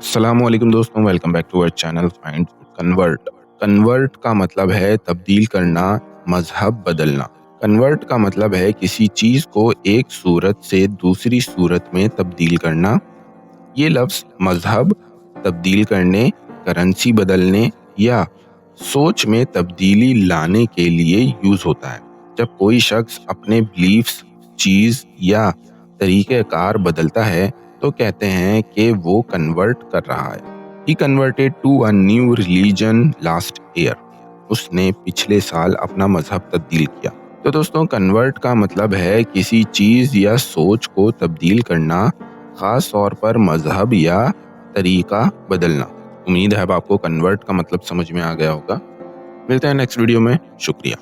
السلام علیکم دوستوں، welcome back to our channel find convert. Convert کا مطلب ہے تبدیل کرنا، مذہب بدلنا۔ کنورٹ کا مطلب ہے کسی چیز کو ایک صورت سے دوسری صورت میں تبدیل کرنا۔ یہ لفظ مذہب تبدیل کرنے، کرنسی بدلنے یا سوچ میں تبدیلی لانے کے لیے یوز ہوتا ہے۔ جب کوئی شخص اپنے بلیفز، چیز یا طریقہ کار بدلتا ہے تو کہتے ہیں کہ وہ کنورٹ کر رہا ہے۔ He converted to a new religion last year۔ اس نے پچھلے سال اپنا مذہب تبدیل کیا۔ تو دوستوں، کنورٹ کا مطلب ہے کسی چیز یا سوچ کو تبدیل کرنا، خاص طور پر مذہب یا طریقہ بدلنا۔ امید ہے اب آپ کو کنورٹ کا مطلب سمجھ میں آ گیا ہوگا۔ ملتے ہیں نیکسٹ ویڈیو میں، شکریہ۔